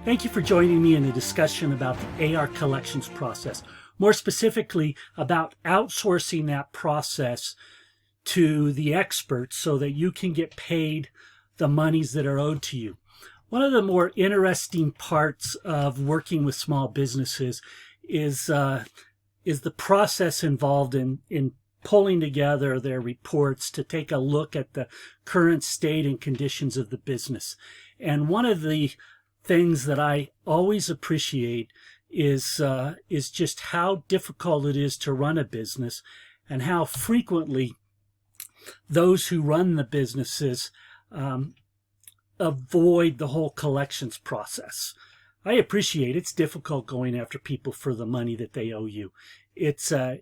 Thank you for joining me in a discussion about the AR collections process, more specifically about outsourcing that process to the experts so that you can get paid the monies that are owed to you. One of the more interesting parts of working with small businesses is the process involved in pulling together their reports to take a look at the current state and conditions of the business. And one of the things that I always appreciate is just how difficult it is to run a business and how frequently those who run the businesses avoid the whole collections process. I appreciate it's difficult going after people for the money that they owe you. It's a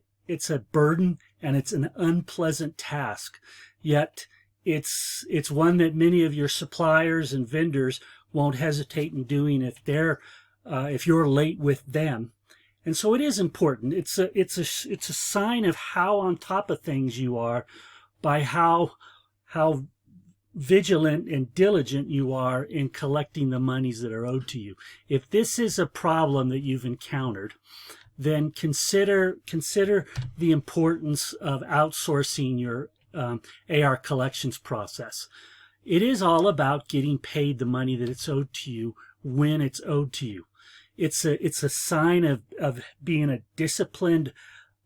burden and it's an unpleasant task, yet it's one that many of your suppliers and vendors won't hesitate in doing if you're late with them. And so it is important. It's a sign of how on top of things you are by how vigilant and diligent you are in collecting the monies that are owed to you. If this is a problem that you've encountered, then consider the importance of outsourcing your AR collections process. It is all about getting paid the money that it's owed to you when it's owed to you. It's a sign of being a disciplined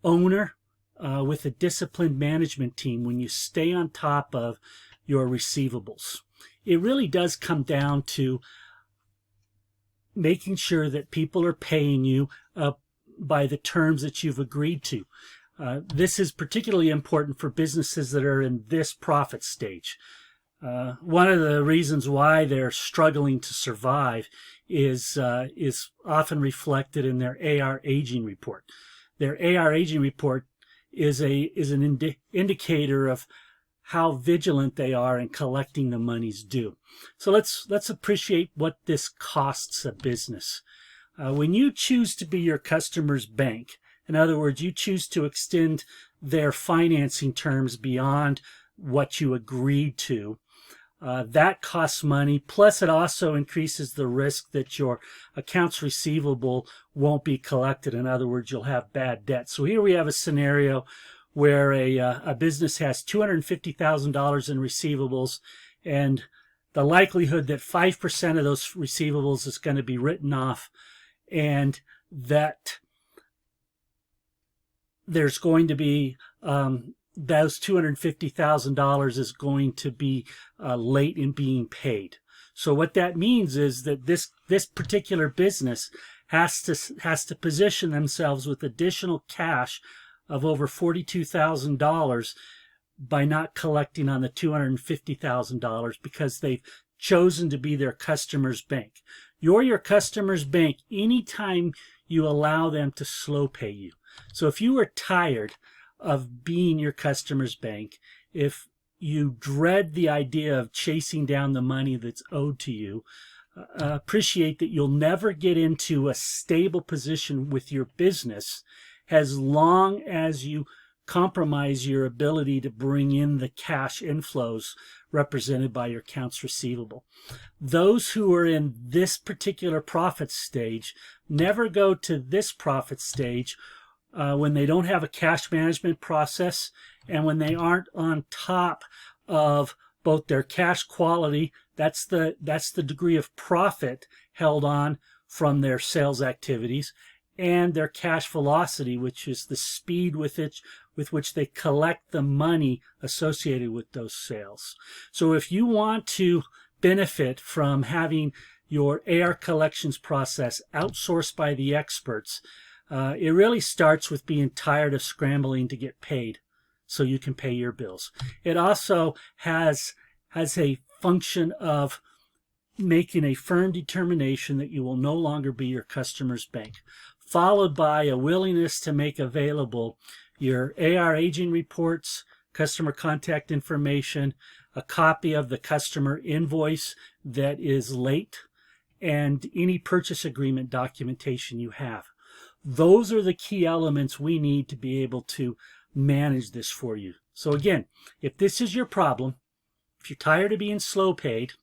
owner with a disciplined management team when you stay on top of your receivables. It really does come down to making sure that people are paying you by the terms that you've agreed to. This is particularly important for businesses that are in this profit stage. One of the reasons why they're struggling to survive is often reflected in their AR aging report. Their AR aging report is an indicator of how vigilant they are in collecting the monies due. So let's appreciate what this costs a business. When you choose to be your customer's bank, in other words, you choose to extend their financing terms beyond what you agreed to, that costs money, plus it also increases the risk that your accounts receivable won't be collected. In other words, you'll have bad debt. So here we have a scenario where a business has $250,000 in receivables, and the likelihood that 5% of those receivables is going to be written off, and that there's going to be those $250,000 is going to be late in being paid. So what that means is that this particular business has to position themselves with additional cash of over $42,000 by not collecting on the $250,000 because they've chosen to be their customer's bank. You're your customer's bank anytime you allow them to slow pay you. So if you are tired of being your customer's bank, if you dread the idea of chasing down the money that's owed to you, appreciate that you'll never get into a stable position with your business as long as you compromise your ability to bring in the cash inflows represented by your accounts receivable. Those who are in this particular profit stage never go to this profit stage when they don't have a cash management process and when they aren't on top of both their cash quality, that's the degree of profit held on from their sales activities, and their cash velocity, which is the speed with which they collect the money associated with those sales. So if you want to benefit from having your AR collections process outsourced by the experts, it really starts with being tired of scrambling to get paid so you can pay your bills. It also has a function of making a firm determination that you will no longer be your customer's bank, followed by a willingness to make available your AR aging reports, customer contact information, a copy of the customer invoice that is late, and any purchase agreement documentation you have. Those are the key elements we need to be able to manage this for you. So again, if this is your problem, if you're tired of being slow paid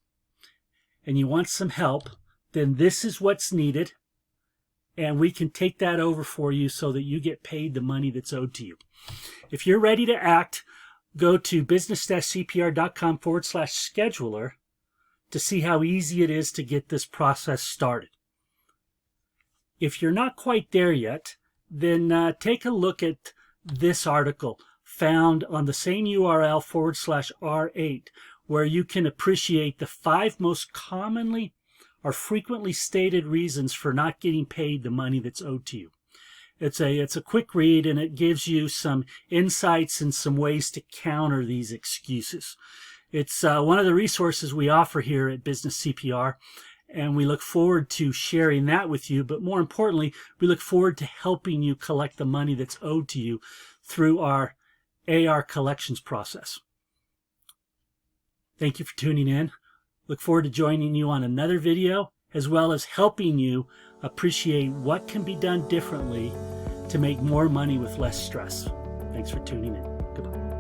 and you want some help, then this is what's needed, and we can take that over for you so that you get paid the money that's owed to you. If you're ready to act, go to business-cpr.com/scheduler to see how easy it is to get this process started. If you're not quite there yet, then take a look at this article found on the same URL /R8, where you can appreciate the 5 most commonly or frequently stated reasons for not getting paid the money that's owed to you. It's a quick read, and it gives you some insights and some ways to counter these excuses. It's one of the resources we offer here at Business CPR, and we look forward to sharing that with you. But more importantly, we look forward to helping you collect the money that's owed to you through our AR collections process. Thank you for tuning in. Look forward to joining you on another video, as well as helping you appreciate what can be done differently to make more money with less stress. Thanks for tuning in. Goodbye.